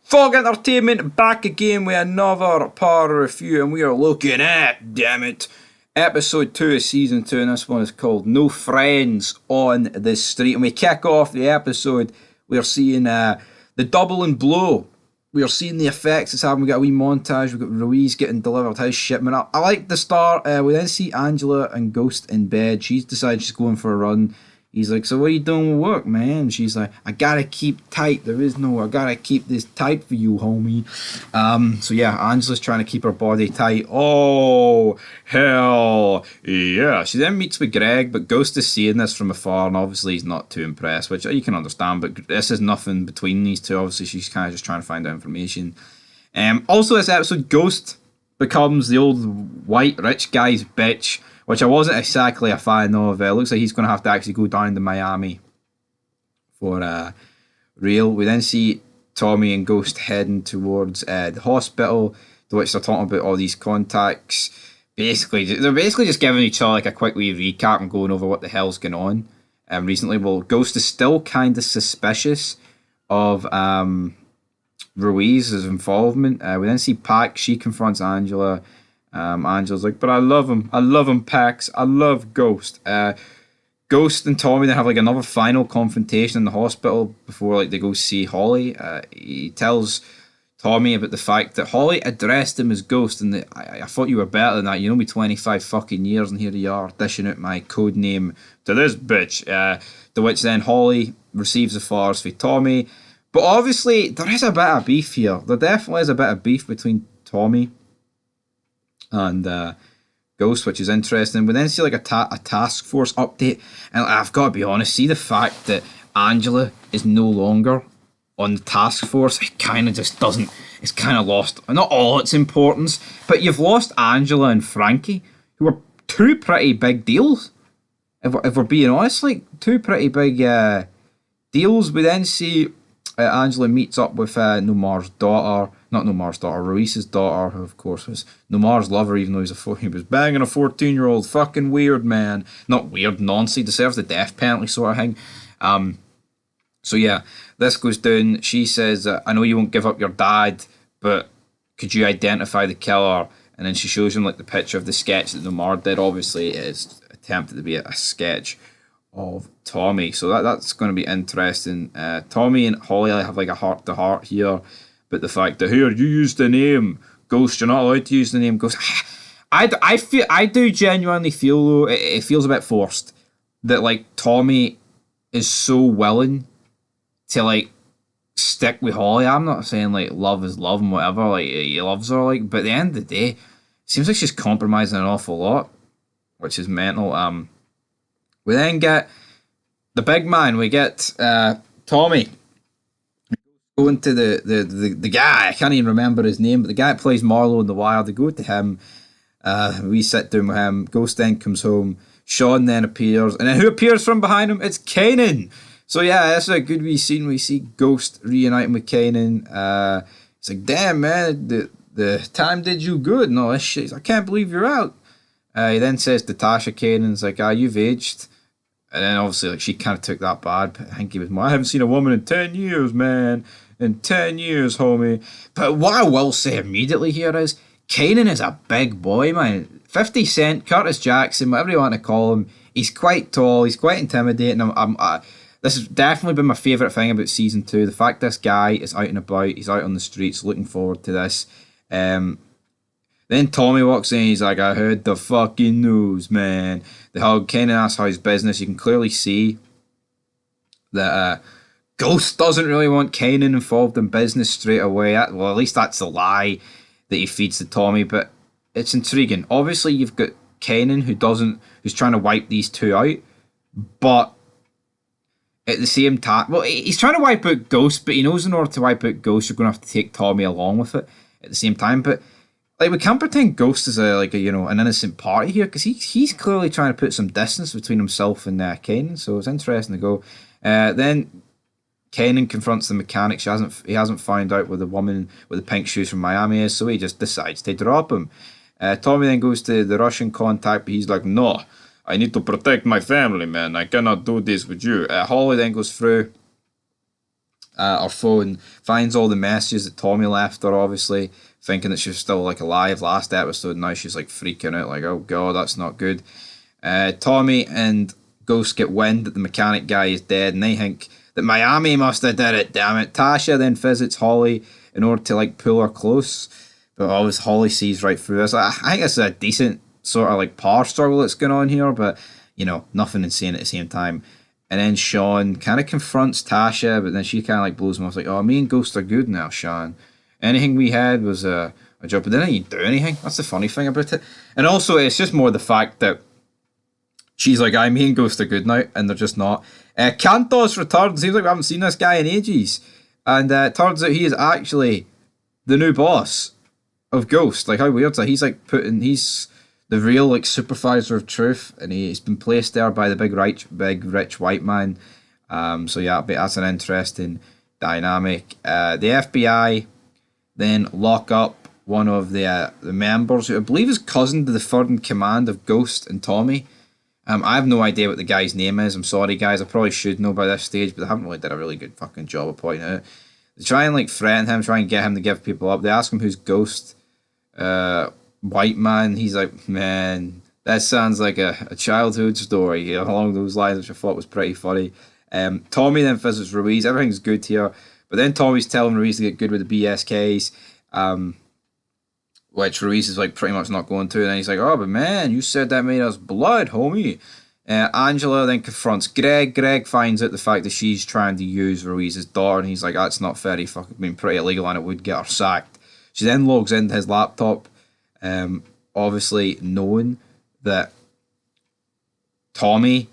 Fog Entertainment back again with another power review, and we are looking at, damn it, episode 2 of season 2, and this one is called No Friends on the Street. And we kick off the episode, we are seeing the double and blow. We are seeing the effects it's having. We got a wee montage, we've got Ruiz getting delivered his shipment up. I like the start. We then see Angela and Ghost in bed. She's decided she's going for a run. He's like, so what are you doing with work, man? She's like, I gotta keep tight. I gotta keep this tight for you, homie. So yeah, Angela's trying to keep her body tight. Oh, hell yeah. She then meets with Greg, but Ghost is seeing this from afar, and obviously he's not too impressed, which you can understand, but this is nothing between these two. Obviously, she's kind of just trying to find out information. Also, this episode, Ghost becomes the old white rich guy's bitch, which I wasn't exactly a fan of. Looks like he's going to have to actually go down to Miami for real. We then see Tommy and Ghost heading towards the hospital, to which they're talking about all these contacts. They're basically just giving each other like a quick wee recap and going over what the hell's going on recently. Well, Ghost is still kind of suspicious of Ruiz's involvement. We then see Pac. She confronts Angela. Angela's like, but I love him, Pax. I love Ghost. Ghost and Tommy then have like another final confrontation in the hospital before like they go see Holly. He tells Tommy about the fact that Holly addressed him as Ghost, and I thought you were better than that. You know me 25 fucking years, and here you are dishing out my code name to this bitch. To which then Holly receives the flowers for Tommy. But obviously there is a bit of beef here. There definitely is a bit of beef between Tommy and Ghost, which is interesting. We then see like a task force update, and I've got to be honest, see the fact that Angela is no longer on the task force, it kind of just doesn't, it's kind of lost, not all its importance, but you've lost Angela and Frankie, who are two pretty big deals, if we're being honest, like two pretty big deals. We then see Angela meets up with Nomar's daughter, not Nomar's daughter, Ruiz's daughter, who of course was Nomar's lover, even though he was banging a 14-year-old. Fucking weird, man. Not weird, nonsense. He deserves the death penalty sort of thing. So yeah, this goes down. She says, I know you won't give up your dad, but could you identify the killer? And then she shows him like the picture of the sketch that Nomar did. Obviously it is attempted to be a sketch of Tommy, so that's going to be interesting. Tommy and Holly have like a heart-to-heart here, but the fact that here you use the name Ghost, you're not allowed to use the name Ghost. I do genuinely feel though it feels a bit forced that like Tommy is so willing to like stick with Holly. I'm not saying like love is love and whatever, like he loves her, like, but at the end of the day, it seems like she's compromising an awful lot, which is mental. We then get the big man. We get Tommy going to the guy. I can't even remember his name, but the guy that plays Marlowe in The Wire. They go to him. We sit down with him. Ghost then comes home. Sean then appears, and then who appears from behind him? It's Kanan. So yeah, that's a good wee scene. We see Ghost reuniting with Kanan. It's like, damn man, the time did you good and all this shit. He's like, I can't believe you're out. He then says to Tasha, Kanan's like, you've aged. And then obviously like she kind of took that bad. I think he was more, I haven't seen a woman in 10 years, man. In 10 years, homie. But what I will say immediately here is, Kanan is a big boy, man. 50 Cent, Curtis Jackson, whatever you want to call him. He's quite tall. He's quite intimidating. This has definitely been my favourite thing about season 2. The fact this guy is out and about. He's out on the streets. Looking forward to this. Then Tommy walks in, he's like, I heard the fucking news, man. The hug, Kanan asks how his business. You can clearly see that Ghost doesn't really want Kanan involved in business straight away. Well, at least that's the lie that he feeds to Tommy, but it's intriguing. Obviously, you've got Kanan who's trying to wipe these two out, but at the same time, well, he's trying to wipe out Ghost, but he knows in order to wipe out Ghost, you're going to have to take Tommy along with it at the same time, but like, we can't pretend Ghost is an innocent party here, because he's clearly trying to put some distance between himself and Kanan. So it's interesting to go. Then Kanan confronts the mechanic. He hasn't found out where the woman with the pink shoes from Miami is, so he just decides to drop him. Tommy then goes to the Russian contact, but he's like, no, I need to protect my family, man. I cannot do this with you. Holly then goes through her phone, finds all the messages that Tommy left her, obviously, thinking that she was still like alive last episode. Now she's like freaking out, like, oh god, that's not good. Tommy and Ghost get wind that the mechanic guy is dead, and they think that Miami must have did it, damn it. Tasha then visits Holly in order to like pull her close, but obviously Holly sees right through this. I think this is a decent sort of like power struggle that's going on here, but you know, nothing insane at the same time. And then Sean kind of confronts Tasha, but then she kind of like blows him off, like, oh, me and Ghost are good now, Sean. Anything we had was a job, but they didn't do anything. That's the funny thing about it. And also, it's just more the fact that she's like, I me and Ghost are good now, and they're just not. Kantos returns. Seems like we haven't seen this guy in ages. And turns out he is actually the new boss of Ghost. Like, how weird is that? He's like he's the real like supervisor of truth, and he's been placed there by the big rich white man. So yeah, that's an interesting dynamic. The FBI then lock up one of the members, who I believe is cousin to the third in command of Ghost and Tommy. I have no idea what the guy's name is. I'm sorry, guys. I probably should know by this stage, but they haven't really did a really good fucking job of pointing it out. They try and like threaten him, try and get him to give people up. They ask him who's Ghost. White man. He's like, man, that sounds like a childhood story, you know, along those lines, which I thought was pretty funny. Tommy then visits Ruiz. Everything's good here, but then Tommy's telling Ruiz to get good with the BSKs. Which Ruiz is like pretty much not going to, and then he's like, oh, but man, you said that made us blood, homie. Angela then confronts Greg. Greg finds out the fact that she's trying to use Ruiz's daughter, and he's like, that's not very fucking pretty illegal, and it would get her sacked. She then logs into his laptop, obviously knowing that Tommy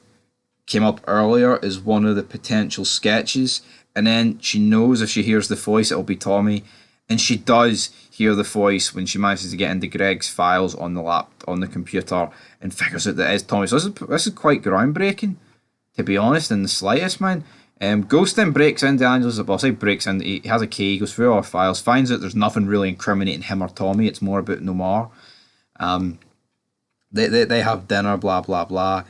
came up earlier as one of the potential sketches, and then she knows if she hears the voice, it'll be Tommy, and she does hear the voice when she manages to get into Greg's files on the computer and figures out that it is Tommy. So this is quite groundbreaking, to be honest, in the slightest, man. Ghost then breaks into Angela's, well, I say breaks in, he has a key, goes through our files, finds out there's nothing really incriminating him or Tommy, it's more about Nomar. They have dinner, blah, blah, blah.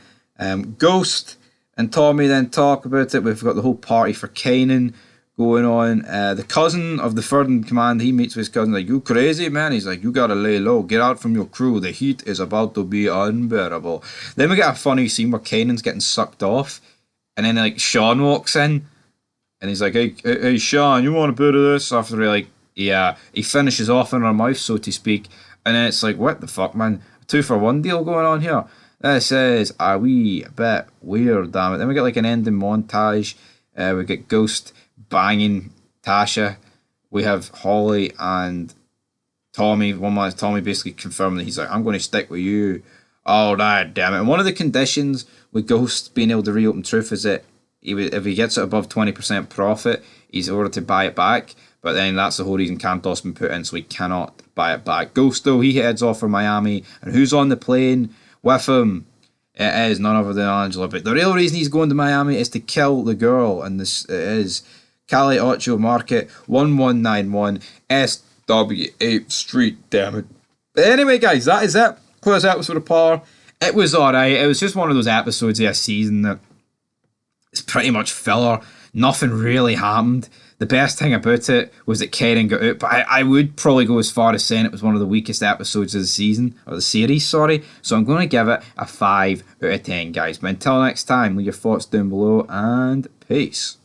Ghost and Tommy then talk about it. We've got the whole party for Kanan going on. The cousin of the third in command, he meets with his cousin, like, you crazy, man? He's like, you gotta lay low, get out from your crew, the heat is about to be unbearable. Then we get a funny scene where Kanan's getting sucked off, and then like Sean walks in, and he's like, hey Sean, you want a bit of this? After he finishes off in her mouth, so to speak, and then it's like, what the fuck, man? 2-for-1 deal going on here. This is a wee bit weird, damn it. Then we get like an ending montage. We get Ghost banging Tasha. We have Holly and Tommy. One man, Tommy basically confirming that he's like, I'm going to stick with you. Oh, damn it. And one of the conditions with Ghost being able to reopen Truth is that if he gets it above 20% profit, he's ordered to buy it back. But then that's the whole reason Kantos been put in, so he cannot buy it back. Ghost, though, he heads off for Miami. And who's on the plane with him? It is none other than Angela. But the real reason he's going to Miami is to kill the girl. And this is Cali Ocho Market 1191 SW8 Street, damn it. But anyway, guys, that is it for this episode of Power. It was alright. It was just one of those episodes of a season that is pretty much filler. Nothing really happened. The best thing about it was that Kanan got out, but I would probably go as far as saying it was one of the weakest episodes of the season, or the series, sorry. So I'm going to give it a 5 out of 10, guys. But until next time, leave your thoughts down below, and peace.